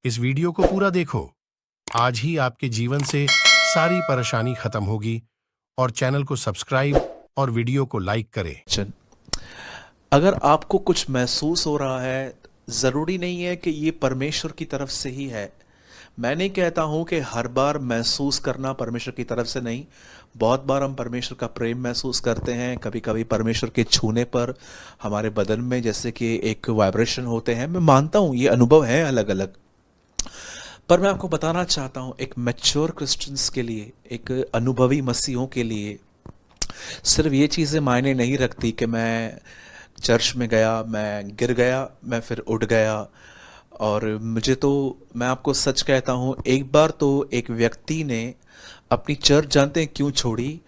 इस वीडियो को पूरा देखो। आज ही आपके जीवन से सारी परेशानी खत्म होगी और चैनल को सब्सक्राइब और वीडियो को लाइक करें। वचन। अगर आपको कुछ महसूस हो रहा है, ज़रूरी नहीं है कि ये परमेश्वर की तरफ से ही है। मैं नहीं कहता हूँ कि हर बार महसूस करना परमेश्वर की तरफ से नहीं। बहुत बार हम परमेश्वर का प्रेम महसूस करते हैं, कभी कभी परमेश्वर के छूने पर हमारे बदन में जैसे कि एक वाइब्रेशन होते हैं। मैं मानता हूँ ये अनुभव है अलग अलग। पर मैं आपको बताना चाहता हूँ, एक मैच्योर क्रिश्चियंस के लिए, एक अनुभवी मसीहों के लिए सिर्फ ये चीज़ें मायने नहीं रखती कि मैं चर्च में गया, मैं गिर गया, मैं फिर उठ गया। और मुझे तो, मैं आपको सच कहता हूँ, एक बार तो एक व्यक्ति ने अपनी चर्च, जानते हैं क्यों छोड़ी?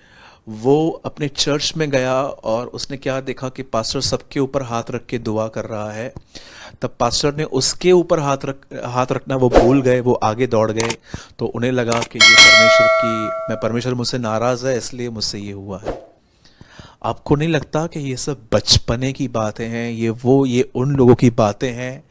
वो अपने चर्च में गया और उसने क्या देखा कि पास्टर सबके ऊपर हाथ रख के दुआ कर रहा है। तब पास्टर ने उसके ऊपर हाथ रखना वो भूल गए, वो आगे दौड़ गए। तो उन्हें लगा कि ये परमेश्वर मुझसे नाराज़ है, इसलिए मुझसे ये हुआ है। आपको नहीं लगता कि ये सब बचपने की बातें हैं? ये उन लोगों की बातें हैं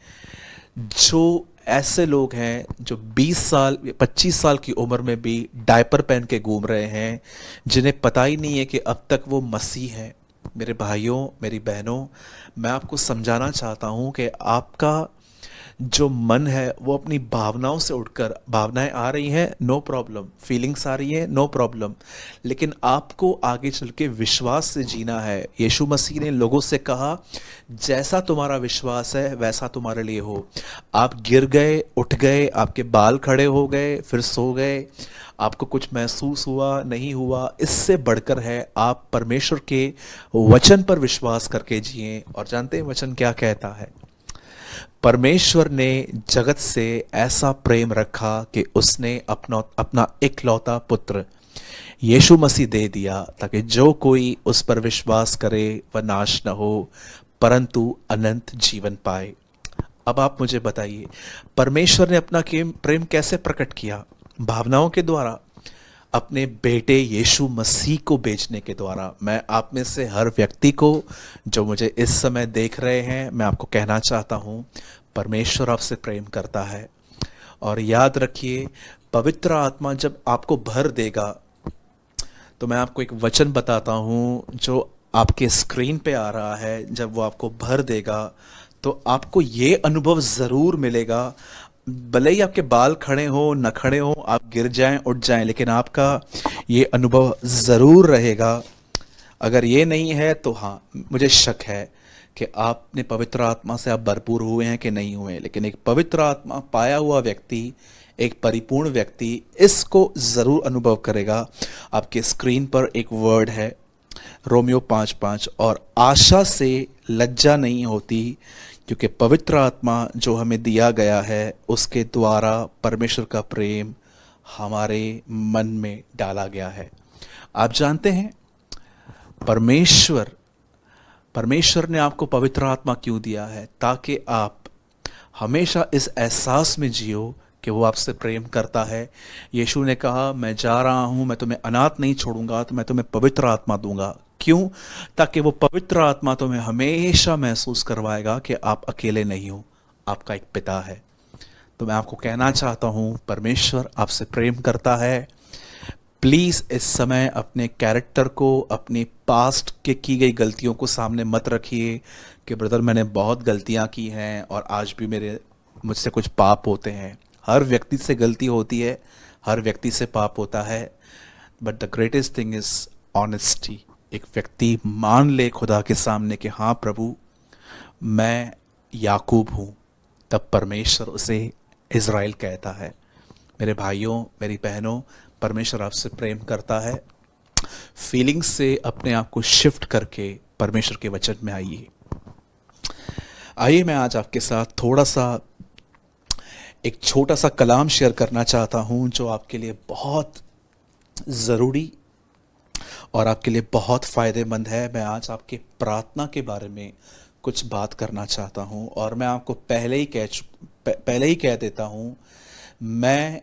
जो, ऐसे लोग हैं जो 20 साल 25 साल की उम्र में भी डायपर पहन के घूम रहे हैं, जिन्हें पता ही नहीं है कि अब तक वो मसीह हैं। मेरे भाइयों, मेरी बहनों, मैं आपको समझाना चाहता हूँ कि आपका जो मन है वो अपनी भावनाओं से उठकर, भावनाएं आ रही हैं, नो प्रॉब्लम, फीलिंग्स आ रही हैं, नो प्रॉब्लम, लेकिन आपको आगे चल के विश्वास से जीना है। यीशु मसीह ने लोगों से कहा, जैसा तुम्हारा विश्वास है वैसा तुम्हारे लिए हो। आप गिर गए, उठ गए, आपके बाल खड़े हो गए, फिर सो गए, आपको कुछ महसूस हुआ, नहीं हुआ, इससे बढ़कर है आप परमेश्वर के वचन पर विश्वास करके जिए। और जानते हैं वचन क्या कहता है? परमेश्वर ने जगत से ऐसा प्रेम रखा कि उसने अपना इकलौता पुत्र यीशु मसीह दे दिया, ताकि जो कोई उस पर विश्वास करे वह नाश न हो परंतु अनंत जीवन पाए। अब आप मुझे बताइए, परमेश्वर ने अपना प्रेम कैसे प्रकट किया? भावनाओं के द्वारा, अपने बेटे यीशु मसीह को बेचने के द्वारा। मैं आप में से हर व्यक्ति को जो मुझे इस समय देख रहे हैं, मैं आपको कहना चाहता हूँ, परमेश्वर आपसे प्रेम करता है। और याद रखिए, पवित्र आत्मा जब आपको भर देगा, तो मैं आपको एक वचन बताता हूँ जो आपके स्क्रीन पे आ रहा है। जब वो आपको भर देगा तो आपको ये अनुभव ज़रूर मिलेगा। भले ही आपके बाल खड़े हो न खड़े हो, आप गिर जाएं उठ जाएं, लेकिन आपका ये अनुभव ज़रूर रहेगा। अगर ये नहीं है तो हाँ, मुझे शक है कि आपने पवित्र आत्मा से आप भरपूर हुए हैं कि नहीं हुए। लेकिन एक पवित्र आत्मा पाया हुआ व्यक्ति, एक परिपूर्ण व्यक्ति, इसको ज़रूर अनुभव करेगा। आपके स्क्रीन पर एक वर्ड है, रोमियो 5:5, और आशा से लज्जा नहीं होती, क्योंकि पवित्र आत्मा जो हमें दिया गया है उसके द्वारा परमेश्वर का प्रेम हमारे मन में डाला गया है। आप जानते हैं परमेश्वर परमेश्वर ने आपको पवित्र आत्मा क्यों दिया है? ताकि आप हमेशा इस एहसास में जियो कि वो आपसे प्रेम करता है। यीशु ने कहा, मैं जा रहा हूँ, मैं तुम्हें अनाथ नहीं छोड़ूंगा, तो मैं तुम्हें पवित्र आत्मा दूंगा। क्यों? ताकि वो पवित्र आत्मा तुम्हें हमेशा महसूस करवाएगा कि आप अकेले नहीं हो, आपका एक पिता है। तो मैं आपको कहना चाहता हूँ, परमेश्वर आपसे प्रेम करता है। प्लीज़ इस समय अपने कैरेक्टर को, अपनी पास्ट के की गई गलतियों को सामने मत रखिए कि ब्रदर मैंने बहुत गलतियाँ की हैं और आज भी मुझसे कुछ पाप होते हैं। हर व्यक्ति से गलती होती है, हर व्यक्ति से पाप होता है, but the greatest thing is honesty. एक व्यक्ति मान ले खुदा के सामने कि हाँ प्रभु, मैं याकूब हूँ, तब परमेश्वर उसे इज़राइल कहता है। मेरे भाइयों, मेरी बहनों, परमेश्वर आपसे प्रेम करता है। फीलिंग्स से अपने आप को शिफ्ट करके परमेश्वर के वचन में आइए। मैं आज आपके साथ थोड़ा सा एक छोटा सा कलाम शेयर करना चाहता हूं, जो आपके लिए बहुत ज़रूरी और आपके लिए बहुत फ़ायदेमंद है। मैं आज आपके प्रार्थना के बारे में कुछ बात करना चाहता हूं। और मैं आपको पहले ही कह देता हूं, मैं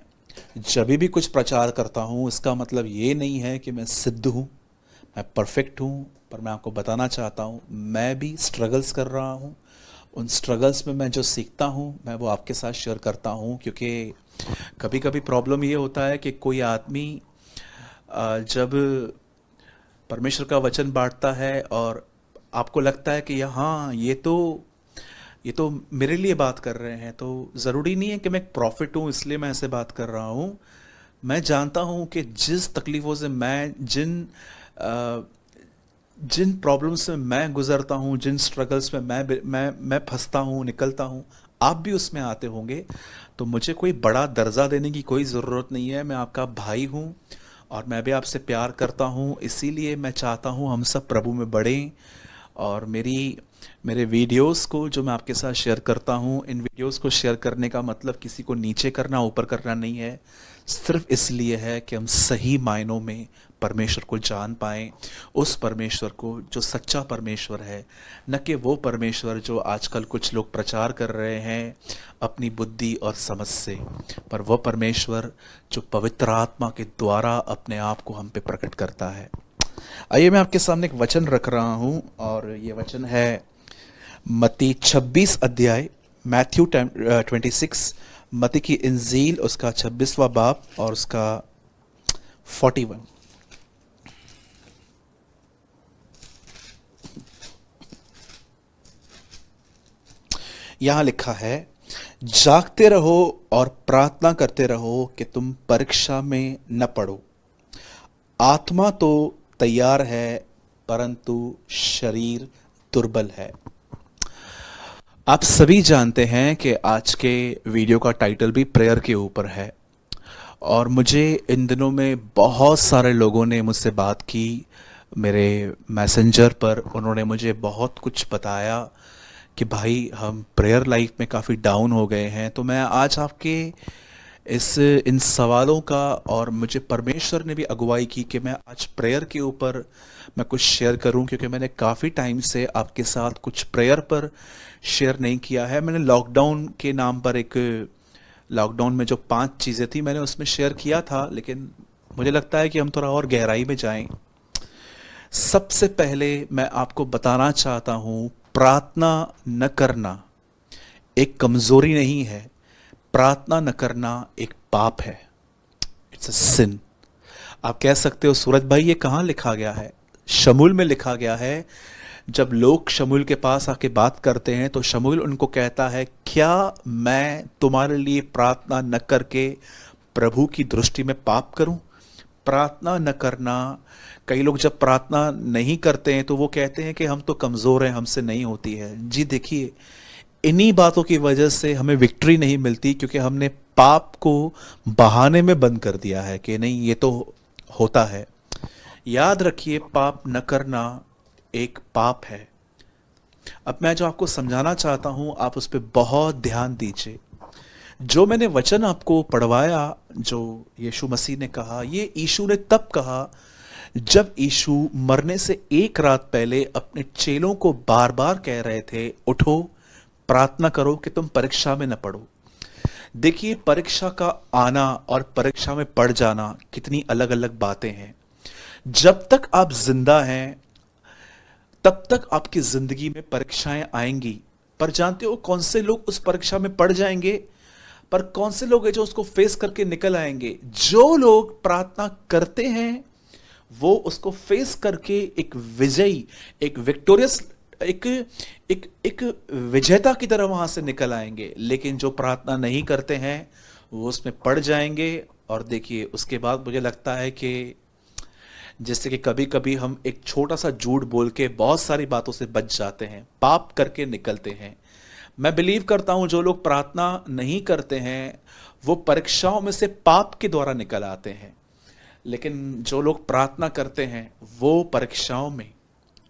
जब भी कुछ प्रचार करता हूँ, इसका मतलब ये नहीं है कि मैं सिद्ध हूँ, मैं परफेक्ट हूँ। पर मैं आपको बताना चाहता हूँ, मैं भी स्ट्रगल्स कर रहा हूँ। उन स्ट्रगल्स में मैं जो सीखता हूँ मैं वो आपके साथ शेयर करता हूँ, क्योंकि कभी कभी प्रॉब्लम ये होता है कि कोई आदमी जब परमेश्वर का वचन बांटता है और आपको लगता है कि हाँ ये तो मेरे लिए बात कर रहे हैं, तो ज़रूरी नहीं है कि मैं एक प्रॉफिट हूँ इसलिए मैं ऐसे बात कर रहा हूँ। मैं जानता हूँ कि जिस तकलीफ़ों से मैं अ, जिन प्रॉब्लम्स में मैं गुजरता हूँ, जिन स्ट्रगल्स में मैं फंसता हूँ, निकलता हूँ, आप भी उसमें आते होंगे। तो मुझे कोई बड़ा दर्जा देने की कोई ज़रूरत नहीं है। मैं आपका भाई हूँ और मैं भी आपसे प्यार करता हूँ, इसीलिए मैं चाहता हूँ हम सब प्रभु में बढ़ें। और मेरे वीडियोस को जो मैं आपके साथ शेयर करता हूँ, इन वीडियोस को शेयर करने का मतलब किसी को नीचे करना, ऊपर करना नहीं है। सिर्फ इसलिए है कि हम सही मायनों में परमेश्वर को जान पाएं, उस परमेश्वर को जो सच्चा परमेश्वर है, न कि वो परमेश्वर जो आजकल कुछ लोग प्रचार कर रहे हैं अपनी बुद्धि और समझ से, पर वो परमेश्वर जो पवित्र आत्मा के द्वारा अपने आप को हम पे प्रकट करता है। आइए मैं आपके सामने एक वचन रख रहा हूं और ये वचन है मत्ती 26 अध्याय, मैथ्यू 26, मत्ती की इंजील उसका 26वां बाब और उसका 41। यहां लिखा है, जागते रहो और प्रार्थना करते रहो कि तुम परीक्षा में न पड़ो। आत्मा तो तैयार है परंतु शरीर दुर्बल है। आप सभी जानते हैं कि आज के वीडियो का टाइटल भी प्रेयर के ऊपर है और मुझे इन दिनों में बहुत सारे लोगों ने मुझसे बात की मेरे मैसेंजर पर। उन्होंने मुझे बहुत कुछ बताया कि भाई हम प्रेयर लाइफ में काफ़ी डाउन हो गए हैं। तो मैं आज आपके इन सवालों का, और मुझे परमेश्वर ने भी अगुवाई की कि मैं आज प्रेयर के ऊपर मैं कुछ शेयर करूं, क्योंकि मैंने काफ़ी टाइम से आपके साथ कुछ प्रेयर पर शेयर नहीं किया है। मैंने लॉकडाउन के नाम पर लॉकडाउन में जो 5 चीज़ें थी मैंने उसमें शेयर किया था, लेकिन मुझे लगता है कि हम थोड़ा और गहराई में जाएं। सबसे पहले मैं आपको बताना चाहता हूं, प्रार्थना न करना एक कमज़ोरी नहीं है, प्रार्थना न करना एक पाप है। इट्स अ सिन। आप कह सकते हो सूरज भाई ये कहाँ लिखा गया है? शमूएल में लिखा गया है। जब लोग शमूएल के पास आके बात करते हैं तो शमूएल उनको कहता है, क्या मैं तुम्हारे लिए प्रार्थना न करके प्रभु की दृष्टि में पाप करूं? प्रार्थना न करना, कई लोग जब प्रार्थना नहीं करते हैं तो वो कहते हैं कि हम तो कमज़ोर हैं, हमसे नहीं होती है। जी देखिए, इन्हीं बातों की वजह से हमें विक्ट्री नहीं मिलती, क्योंकि हमने पाप को बहाने में बंद कर दिया है कि नहीं ये तो होता है। याद रखिए, पाप न करना एक पाप है। अब मैं जो आपको समझाना चाहता हूं आप उस पर बहुत ध्यान दीजिए। जो मैंने वचन आपको पढ़वाया, जो यीशु मसीह ने कहा, ये यीशु ने तब कहा जब यीशु मरने से एक रात पहले अपने चेलों को बार बार कह रहे थे, उठो प्रार्थना करो कि तुम परीक्षा में न पड़ो। देखिए, परीक्षा का आना और परीक्षा में पड़ जाना कितनी अलग अलग बातें हैं। जब तक आप जिंदा हैं तब तक आपकी जिंदगी में परीक्षाएं आएंगी, पर जानते हो कौन से लोग उस परीक्षा में पड़ जाएंगे? पर कौन से लोग हैं जो उसको फेस करके निकल आएंगे? जो लोग प्रार्थना करते हैं वो उसको फेस करके एक विजयी, एक विक्टोरियस, एक एक एक विजेता की तरह वहां से निकल आएंगे। लेकिन जो प्रार्थना नहीं करते हैं वो उसमें पड़ जाएंगे। और देखिए, उसके बाद मुझे लगता है कि जैसे कि कभी कभी हम एक छोटा सा झूठ बोल के बहुत सारी बातों से बच जाते हैं, पाप करके निकलते हैं। मैं बिलीव करता हूं जो लोग प्रार्थना नहीं करते हैं वो परीक्षाओं में से पाप के द्वारा निकल आते हैं, लेकिन जो लोग प्रार्थना करते हैं वो परीक्षाओं में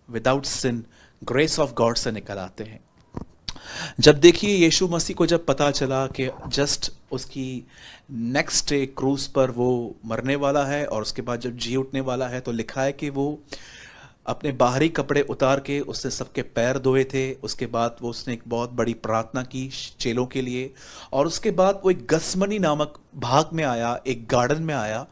without sin, grace of God से निकल आते हैं। जब देखिए, यीशु मसीह को जब पता चला कि जस्ट उसकी नेक्स्ट डे क्रूज पर वो मरने वाला है और उसके बाद जब जी उठने वाला है, तो लिखा है कि वो अपने बाहरी कपड़े उतार के उसने सबके पैर धोए थे। उसके बाद वो उसने एक बहुत बड़ी प्रार्थना की चेलों के लिए, और उसके बाद वो एक गसमनी नामक भाग में आया, एक गार्डन में आया,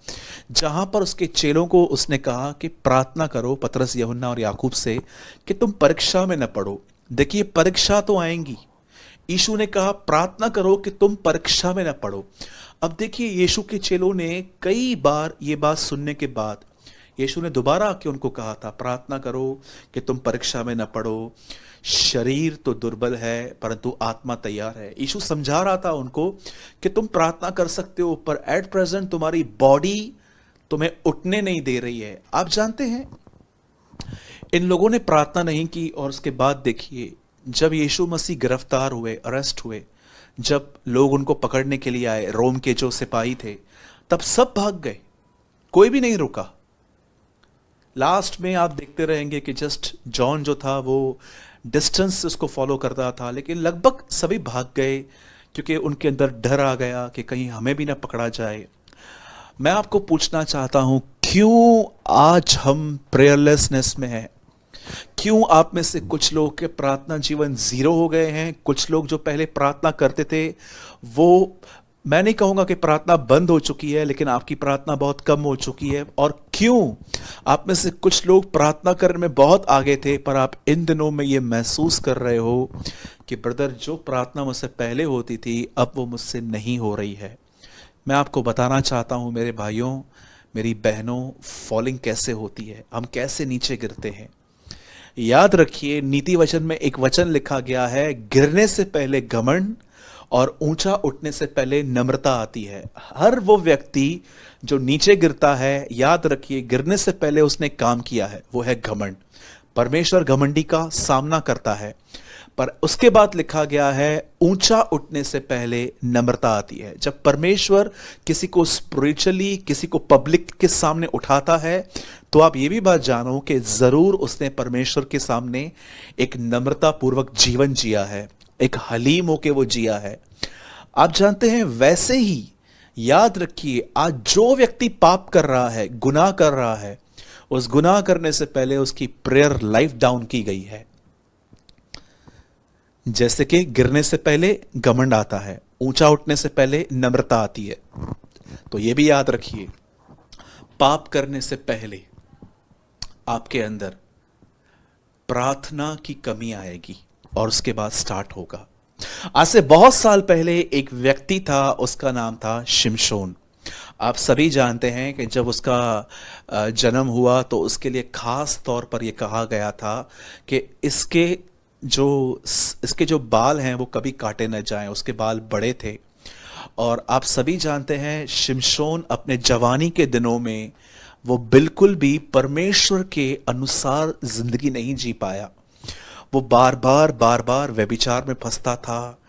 जहां पर उसके चेलों को उसने कहा कि प्रार्थना करो, पतरस, यूहन्ना और याकूब से, कि तुम परीक्षा में न पड़ो। देखिए, परीक्षा तो आएंगी। यीशु ने कहा प्रार्थना करो कि तुम परीक्षा में न पड़ो। अब देखिए, यीशु के चेलों ने कई बार ये बात सुनने के बाद यीशु ने दोबारा आके उनको कहा था प्रार्थना करो कि तुम परीक्षा में न पड़ो। शरीर तो दुर्बल है परंतु आत्मा तैयार है। यीशु समझा रहा था उनको कि तुम प्रार्थना कर सकते हो, पर एट प्रेजेंट तुम्हारी बॉडी तुम्हें उठने नहीं दे रही है। आप जानते हैं, इन लोगों ने प्रार्थना नहीं की और उसके बाद देखिए, जब यीशु मसीह गिरफ्तार हुए, अरेस्ट हुए, जब लोग उनको पकड़ने के लिए आए, रोम के जो सिपाही थे, तब सब भाग गए, कोई भी नहीं रुका। लास्ट में आप देखते रहेंगे कि जस्ट जॉन जो था वो डिस्टेंस से उसको फॉलो करता था, लेकिन लगभग सभी भाग गए क्योंकि उनके अंदर डर आ गया कि कहीं हमें भी ना पकड़ा जाए। मैं आपको पूछना चाहता हूं, क्यों आज हम प्रेयरलेसनेस में हैं? क्यों आप में से कुछ लोग के प्रार्थना जीवन जीरो हो गए हैं? कुछ लोग जो पहले प्रार्थना करते थे वो, मैं नहीं कहूंगा कि प्रार्थना बंद हो चुकी है, लेकिन आपकी प्रार्थना बहुत कम हो चुकी है। और क्यों आप में से कुछ लोग प्रार्थना करने में बहुत आगे थे, पर आप इन दिनों में ये महसूस कर रहे हो कि ब्रदर, जो प्रार्थना मुझसे पहले होती थी अब वो मुझसे नहीं हो रही है। मैं आपको बताना चाहता हूं मेरे भाइयों, मेरी बहनों, फॉलिंग कैसे होती है, हम कैसे नीचे गिरते हैं। याद रखिए, नीति वचन में एक वचन लिखा गया है, गिरने से पहले घमंड और ऊंचा उठने से पहले नम्रता आती है। हर वो व्यक्ति जो नीचे गिरता है, याद रखिए, गिरने से पहले उसने काम किया है, वो है घमंड। परमेश्वर घमंडी का सामना करता है, पर उसके बाद लिखा गया है ऊंचा उठने से पहले नम्रता आती है। जब परमेश्वर किसी को स्पिरिचुअली, किसी को पब्लिक के सामने उठाता है, तो आप ये भी बात जानो कि जरूर उसने परमेश्वर के सामने एक नम्रता पूर्वक जीवन जिया है, एक हलीम होके वो जिया है। आप जानते हैं, वैसे ही याद रखिए, आज जो व्यक्ति पाप कर रहा है, गुनाह कर रहा है, उस गुनाह करने से पहले उसकी प्रेयर लाइफ डाउन की गई है। जैसे कि गिरने से पहले घमंड आता है, ऊंचा उठने से पहले नम्रता आती है। तो यह भी याद रखिए, पाप करने से पहले आपके अंदर प्रार्थना की कमी आएगी और उसके बाद स्टार्ट होगा। आज से बहुत साल पहले एक व्यक्ति था, उसका नाम था शिमशोन। आप सभी जानते हैं कि जब उसका जन्म हुआ तो उसके लिए खास तौर पर यह कहा गया था कि इसके जो बाल हैं वो कभी काटे न जाएं। उसके बाल बड़े थे। और आप सभी जानते हैं, शिमशोन अपने जवानी के दिनों में वो बिल्कुल भी परमेश्वर के अनुसार जिंदगी नहीं जी पाया। वो बार बार व्यभिचार में फंसता था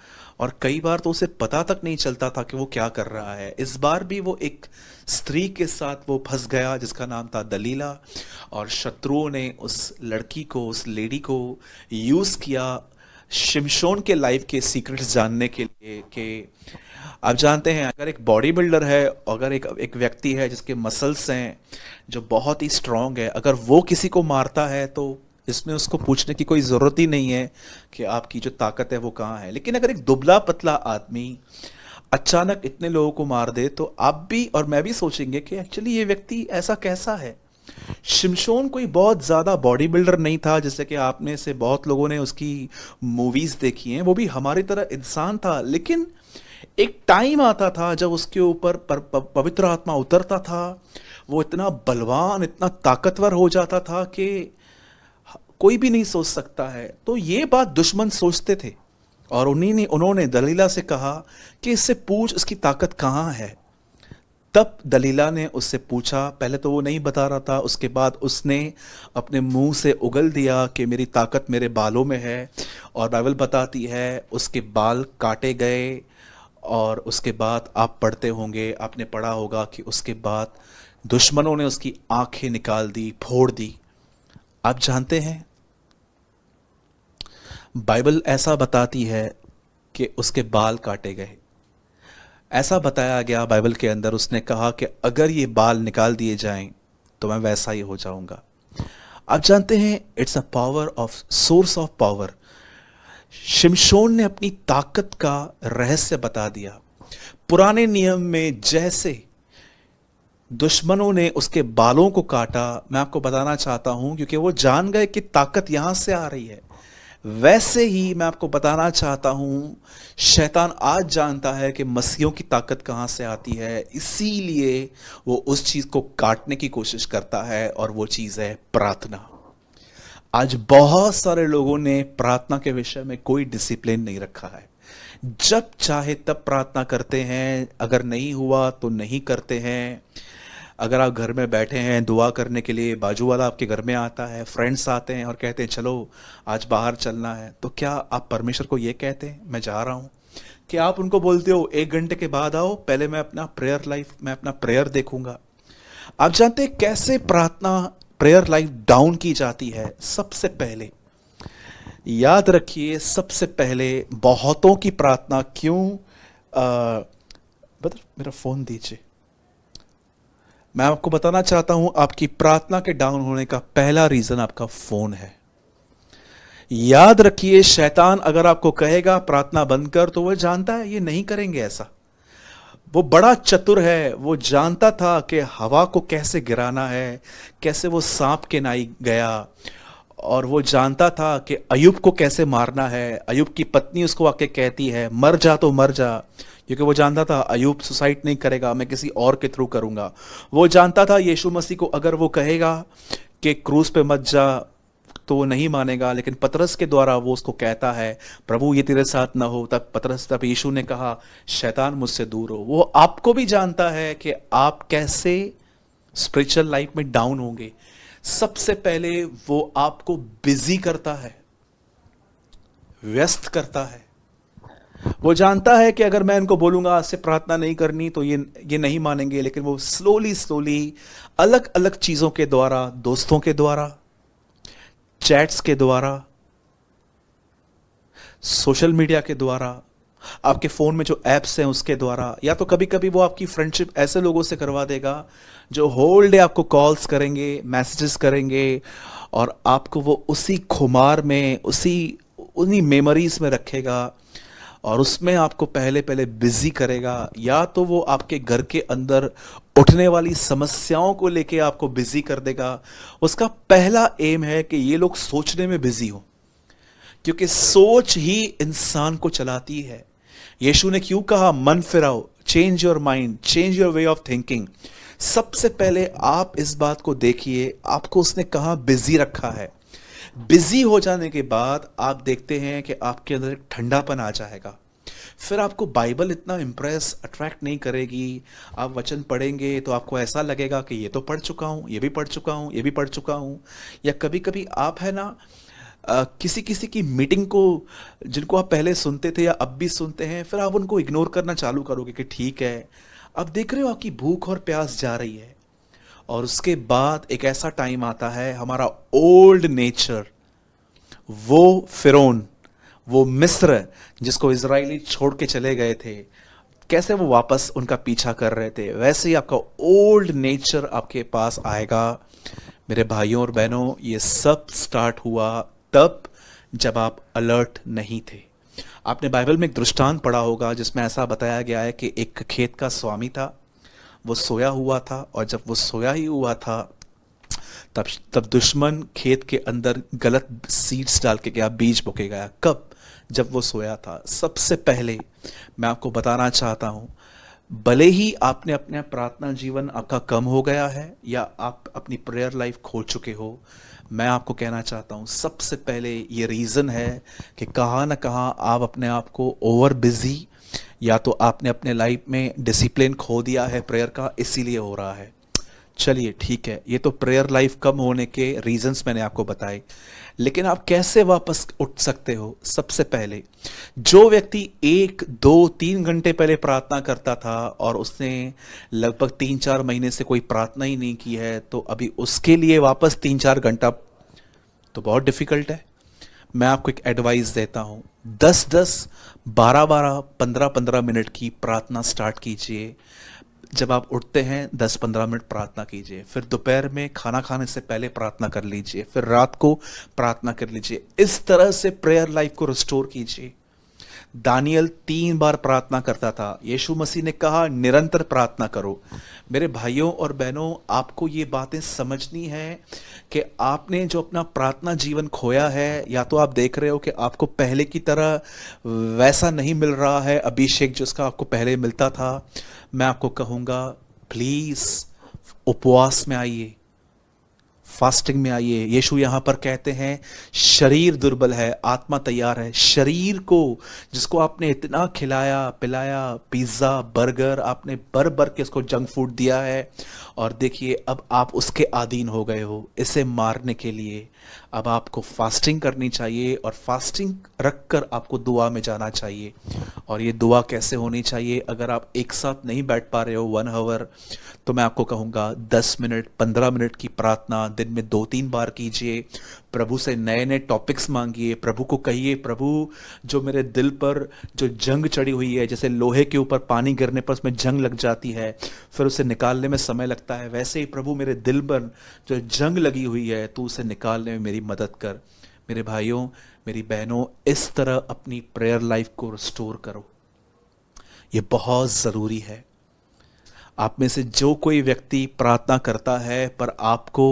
और कई बार तो उसे पता तक नहीं चलता था कि वो क्या कर रहा है। इस बार भी वो एक स्त्री के साथ वो फंस गया जिसका नाम था दलीला, और शत्रुओं ने उस लड़की को, उस लेडी को यूज किया शिमशोन के लाइफ के सीक्रेट्स जानने के लिए। कि आप जानते हैं, अगर एक बॉडी बिल्डर है, अगर एक व्यक्ति है जिसके मसल्स हैं जो बहुत ही स्ट्रांग है, अगर वो किसी को मारता है तो इसमें उसको पूछने की कोई ज़रूरत ही नहीं है कि आपकी जो ताकत है वो कहाँ है। लेकिन अगर एक दुबला पतला आदमी अचानक इतने लोगों को मार दे तो आप भी और मैं भी सोचेंगे कि एक्चुअली ये व्यक्ति ऐसा कैसा है। शिमशोन कोई बहुत ज़्यादा बॉडी बिल्डर नहीं था, जैसे कि आप में से बहुत लोगों ने उसकी मूवीज़ देखी हैं। वो भी हमारी तरह इंसान था, लेकिन एक टाइम आता था जब उसके ऊपर पवित्र आत्मा उतरता था। वो इतना बलवान, इतना ताकतवर हो जाता था कि कोई भी नहीं सोच सकता है। तो ये बात दुश्मन सोचते थे और उन्होंने दलीला से कहा कि इससे पूछ, इसकी ताकत कहाँ है। तब दलीला ने उससे पूछा, पहले तो वो नहीं बता रहा था, उसके बाद उसने अपने मुंह से उगल दिया कि मेरी ताकत मेरे बालों में है। और बाइबल बताती है उसके बाल काटे गए। और उसके बाद आप पढ़ते होंगे, आपने पढ़ा होगा कि उसके बाद दुश्मनों ने उसकी आंखें निकाल दी, फोड़ दी। आप जानते हैं, बाइबल ऐसा बताती है कि उसके बाल काटे गए। ऐसा बताया गया बाइबल के अंदर, उसने कहा कि अगर ये बाल निकाल दिए जाएं तो मैं वैसा ही हो जाऊंगा। आप जानते हैं, it's a power of, source of power. शिमशोन ने अपनी ताकत का रहस्य बता दिया। पुराने नियम में जैसे दुश्मनों ने उसके बालों को काटा, मैं आपको बताना चाहता हूं, क्योंकि वो जान गए कि ताकत यहां से आ रही है। वैसे ही मैं आपको बताना चाहता हूं, शैतान आज जानता है कि मसीहों की ताकत कहां से आती है, इसीलिए वो उस चीज को काटने की कोशिश करता है, और वो चीज है प्रार्थना। आज बहुत सारे लोगों ने प्रार्थना के विषय में कोई डिसिप्लिन नहीं रखा है। जब चाहे तब प्रार्थना करते हैं, अगर नहीं हुआ तो नहीं करते हैं। अगर आप घर में बैठे हैं दुआ करने के लिए, बाजू वाला आपके घर में आता है, फ्रेंड्स आते हैं और कहते हैं चलो आज बाहर चलना है, तो क्या आप परमेश्वर को ये कहते हैं मैं जा रहा हूं? क्या आप उनको बोलते हो 1 घंटे के बाद आओ, पहले मैं अपना प्रेयर देखूंगा? आप जानते हैं कैसे प्रार्थना, प्रेयर लाइफ डाउन की जाती है? सबसे पहले याद रखिए, सबसे पहले बहुतों की प्रार्थना क्यों बता, मेरा फोन दीजिए। मैं आपको बताना चाहता हूं, आपकी प्रार्थना के डाउन होने का पहला रीजन आपका फोन है। याद रखिए, शैतान अगर आपको कहेगा प्रार्थना बंद कर, तो वह जानता है ये नहीं करेंगे ऐसा। वो बड़ा चतुर है, वो जानता था कि हवा को कैसे गिराना है, कैसे वो सांप के नाई गया, और वो जानता था कि अयुब को कैसे मारना है। अयुब की पत्नी उसको आके कहती है मर जा तो मर जा, क्योंकि वो जानता था अयुब सुसाइड नहीं करेगा, मैं किसी और के थ्रू करूंगा। वो जानता था यीशु मसीह को अगर वो कहेगा कि क्रूस पे मत जा, तो वो नहीं मानेगा, लेकिन पतरस के द्वारा वो उसको कहता है प्रभु ये तेरे साथ ना हो। तब यीशु ने कहा शैतान मुझसे दूर हो। वो आपको भी जानता है कि आप कैसे स्पिरिचुअल लाइफ में डाउन होंगे। सबसे पहले वो आपको बिजी करता है, व्यस्त करता है। वो जानता है कि अगर मैं इनको बोलूंगा आज से प्रार्थना नहीं करनी, तो ये नहीं मानेंगे, लेकिन वो स्लोली अलग अलग चीजों के द्वारा, दोस्तों के द्वारा, चैट्स के द्वारा, सोशल मीडिया के द्वारा, आपके फोन में जो एप्स हैं उसके द्वारा, या तो कभी कभी वो आपकी फ्रेंडशिप ऐसे लोगों से करवा देगा जो होल डे आपको कॉल्स करेंगे, मैसेजेस करेंगे, और आपको वो उसी खुमार में, उन्हीं मेमोरीज में रखेगा, और उसमें आपको पहले पहले बिजी करेगा। या तो वो आपके घर के अंदर उठने वाली समस्याओं को लेके आपको बिजी कर देगा। उसका पहला एम है कि ये लोग सोचने में बिजी हो, क्योंकि सोच ही इंसान को चलाती है। यीशु ने क्यों कहा मन फिराओ, change your mind, change your way of thinking. सबसे पहले आप इस बात को देखिए, आपको उसने कहा बिजी रखा है। बिजी हो जाने के बाद आप देखते हैं कि आपके अंदर एक ठंडापन आ जाएगा। फिर आपको बाइबल इतना इम्प्रेस, अट्रैक्ट नहीं करेगी। आप वचन पढ़ेंगे तो आपको ऐसा लगेगा कि ये तो पढ़ चुका हूँ, ये भी पढ़ चुका हूँ, ये भी पढ़ चुका हूँ। या कभी कभी आप है ना किसी किसी की मीटिंग को, जिनको आप पहले सुनते थे या अब भी सुनते हैं, फिर आप उनको इग्नोर करना चालू करोगे कि ठीक है। अब देख रहे हो आपकी भूख और प्यास जा रही है। और उसके बाद एक ऐसा टाइम आता है, हमारा ओल्ड नेचर, वो फिरौन, वो मिस्र जिसको इजराइली छोड़ के चले गए थे, कैसे वो वापस उनका पीछा कर रहे थे, वैसे ही आपका ओल्ड नेचर आपके पास आएगा। मेरे भाइयों और बहनों, ये सब स्टार्ट हुआ तब जब आप अलर्ट नहीं थे। आपने बाइबल में एक दृष्टांत पढ़ा होगा जिसमें ऐसा बताया गया है कि एक खेत का स्वामी था, वो सोया हुआ था, और जब वो सोया ही हुआ था तब दुश्मन खेत के अंदर गलत सीड्स डाल के गया, बीज बोके गया। कब? जब वो सोया था। सबसे पहले मैं आपको बताना चाहता हूं, भले ही आपने अपना प्रार्थना जीवन आपका कम हो गया है या आप अपनी प्रेयर लाइफ खो चुके हो, मैं आपको कहना चाहता हूं सबसे पहले ये रीज़न है कि कहाँ ना कहाँ आप अपने आप को ओवर बिजी, या तो आपने अपने लाइफ में डिसिप्लिन खो दिया है प्रेयर का, इसीलिए हो रहा है। चलिए ठीक है, ये तो प्रेयर लाइफ कम होने के रीजंस मैंने आपको बताए, लेकिन आप कैसे वापस उठ सकते हो? सबसे पहले जो व्यक्ति 1, 2, 3 घंटे पहले प्रार्थना करता था और उसने लगभग 3-4 महीने से कोई प्रार्थना ही नहीं की है, तो अभी उसके लिए वापस 3-4 घंटा तो बहुत डिफिकल्ट है। मैं आपको एक एडवाइस देता हूं, 10-10, 12-12, 15-15 मिनट की प्रार्थना स्टार्ट कीजिए। जब आप उठते हैं 10-15 मिनट प्रार्थना कीजिए, फिर दोपहर में खाना खाने से पहले प्रार्थना कर लीजिए, फिर रात को प्रार्थना कर लीजिए। इस तरह से प्रेयर लाइफ को रिस्टोर कीजिए। दानियल 3 बार प्रार्थना करता था। यीशु मसीह ने कहा निरंतर प्रार्थना करो। मेरे भाइयों और बहनों, आपको ये बातें समझनी है कि आपने जो अपना प्रार्थना जीवन खोया है, या तो आप देख रहे हो कि आपको पहले की तरह वैसा नहीं मिल रहा है अभिषेक जिसका आपको पहले मिलता था। मैं आपको कहूँगा प्लीज उपवास में आइए, फास्टिंग में आइए। यीशु यहां पर कहते हैं शरीर दुर्बल है, आत्मा तैयार है। शरीर को जिसको आपने इतना खिलाया पिलाया, पिज्जा बर्गर आपने भर भर के उसको जंक फूड दिया है, और देखिए अब आप उसके अधीन हो गए हो। इसे मारने के लिए अब आपको फास्टिंग करनी चाहिए, और फास्टिंग रखकर आपको दुआ में जाना चाहिए। और ये दुआ कैसे होनी चाहिए? अगर आप एक साथ नहीं बैठ पा रहे हो 1 आवर, तो मैं आपको कहूँगा 10 मिनट 15 मिनट की प्रार्थना दिन में 2-3 बार कीजिए। प्रभु से नए नए टॉपिक्स मांगिए। प्रभु को कहिए, प्रभु जो मेरे दिल पर जो जंग चढ़ी हुई है, जैसे लोहे के ऊपर पानी गिरने पर उसमें जंग लग जाती है, फिर उसे निकालने में समय लगता है, वैसे ही प्रभु मेरे दिल पर जो जंग लगी हुई है, तू उसे निकालने में मेरी मदद कर। मेरे भाइयों मेरी बहनों, इस तरह अपनी प्रेयर लाइफ को रिस्टोर करो। ये बहुत ज़रूरी है। आप में से जो कोई व्यक्ति प्रार्थना करता है पर आपको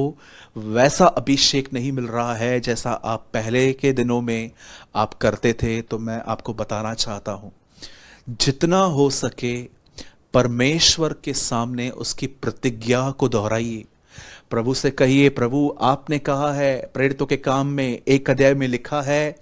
वैसा अभिषेक नहीं मिल रहा है जैसा आप पहले के दिनों में आप करते थे, तो मैं आपको बताना चाहता हूं, जितना हो सके परमेश्वर के सामने उसकी प्रतिज्ञा को दोहराइए। प्रभु से कहिए, प्रभु आपने कहा है प्रेरितों के काम में 1 अध्याय में लिखा है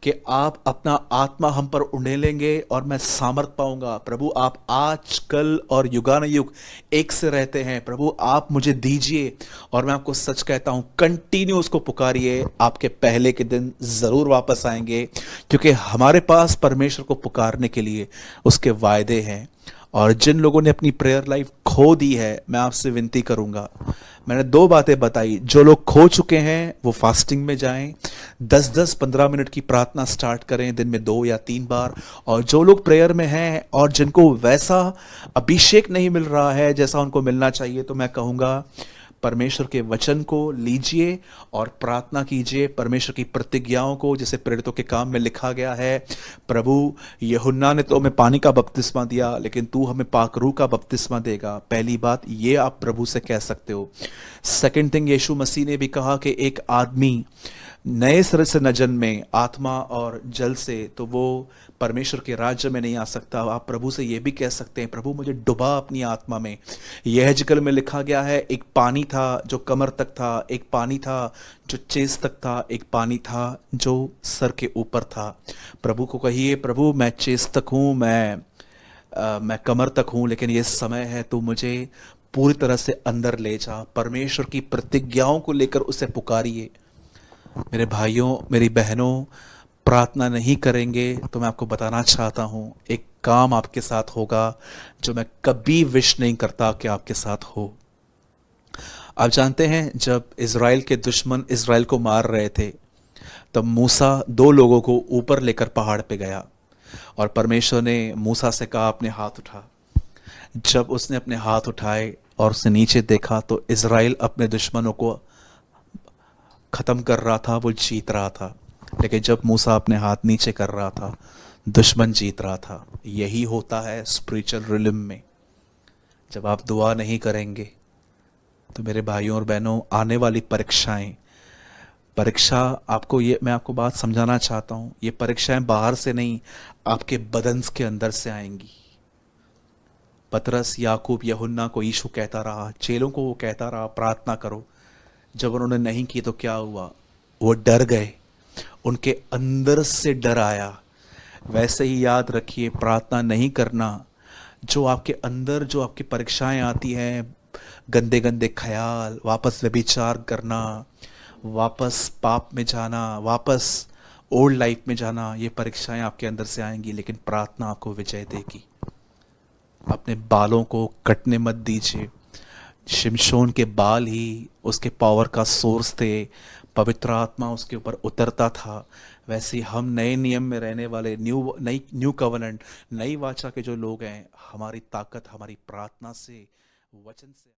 कि आप अपना आत्मा हम पर उंडेलेंगे और मैं सामर्थ पाऊंगा। प्रभु आप आज कल और युगानुयुग एक से रहते हैं। प्रभु आप मुझे दीजिए। और मैं आपको सच कहता हूं, कंटिन्यू उसको पुकारिए, आपके पहले के दिन जरूर वापस आएंगे, क्योंकि हमारे पास परमेश्वर को पुकारने के लिए उसके वायदे हैं। और जिन लोगों ने अपनी प्रेयर लाइफ खो दी है, मैं आपसे विनती करूंगा, मैंने 2 बातें बताई। जो लोग खो चुके हैं वो फास्टिंग में जाएं, 10-10 15 मिनट की प्रार्थना स्टार्ट करें दिन में 2 या 3 बार। और जो लोग प्रेयर में हैं और जिनको वैसा अभिषेक नहीं मिल रहा है जैसा उनको मिलना चाहिए, तो मैं कहूँगा परमेश्वर के वचन को लीजिए और प्रार्थना कीजिए। परमेश्वर की प्रतिज्ञाओं को, जैसे प्रेरितों के काम में लिखा गया है, प्रभु यूहन्ना ने तो हमें पानी का बपतिस्मा दिया, लेकिन तू हमें पाक रूह का बपतिस्मा देगा। पहली बात ये आप प्रभु से कह सकते हो। सेकंड थिंग, यीशु मसीह ने भी कहा कि एक आदमी नए सिरे से न जन्मे आत्मा और जल से, तो वो परमेश्वर के राज्य में नहीं आ सकता। आप प्रभु से ये भी कह सकते हैं, प्रभु मुझे डुबा अपनी आत्मा में। यह जिक्र में लिखा गया है, एक पानी था जो कमर तक था, एक पानी था जो चेस तक था, एक पानी था जो सर के ऊपर था। प्रभु को कहिए, प्रभु मैं चेस तक हूँ, मैं कमर तक हूँ, लेकिन ये समय है तू मुझे पूरी तरह से अंदर ले जा। परमेश्वर की प्रतिज्ञाओं को लेकर उसे पुकारिए। मेरे भाइयों मेरी बहनों, प्रार्थना नहीं करेंगे तो मैं आपको बताना चाहता हूं, एक काम आपके साथ होगा जो मैं कभी विश नहीं करता कि आपके साथ हो। आप जानते हैं, जब इज़राइल के दुश्मन इज़राइल को मार रहे थे, तब मूसा 2 लोगों को ऊपर लेकर पहाड़ पे गया, और परमेश्वर ने मूसा से कहा अपने हाथ उठा। जब उसने अपने हाथ उठाए और उसने नीचे देखा, तो इज़राइल अपने दुश्मनों को खत्म कर रहा था, वो जीत रहा था। लेकिन जब मूसा अपने हाथ नीचे कर रहा था, दुश्मन जीत रहा था। यही होता है स्पिरिचुअल रिलम में। जब आप दुआ नहीं करेंगे तो मेरे भाइयों और बहनों, आने वाली परीक्षा आपको, ये मैं आपको बात समझाना चाहता हूं, ये परीक्षाएं बाहर से नहीं, आपके बदन के अंदर से आएंगी। पतरस, याकूब, यूहन्ना को यीशु कहता रहा, चेलों को वो कहता रहा प्रार्थना करो। जब उन्होंने नहीं की तो क्या हुआ? वो डर गए, उनके अंदर से डर आया। वैसे ही याद रखिए, प्रार्थना नहीं करना, जो आपके अंदर जो आपकी परीक्षाएं आती हैं, गंदे गंदे ख्याल, वापस व्यभिचार करना, वापस पाप में जाना, वापस ओल्ड लाइफ में जाना, ये परीक्षाएं आपके अंदर से आएंगी, लेकिन प्रार्थना आपको विजय देगी। अपने बालों को कटने मत दीजिए। शिमशोन के बाल ही उसके पावर का सोर्स थे, पवित्र आत्मा उसके ऊपर उतरता था। वैसे ही हम नए नियम में रहने वाले, न्यू कवनेंट, नई वाचा के जो लोग हैं, हमारी ताकत हमारी प्रार्थना से, वचन से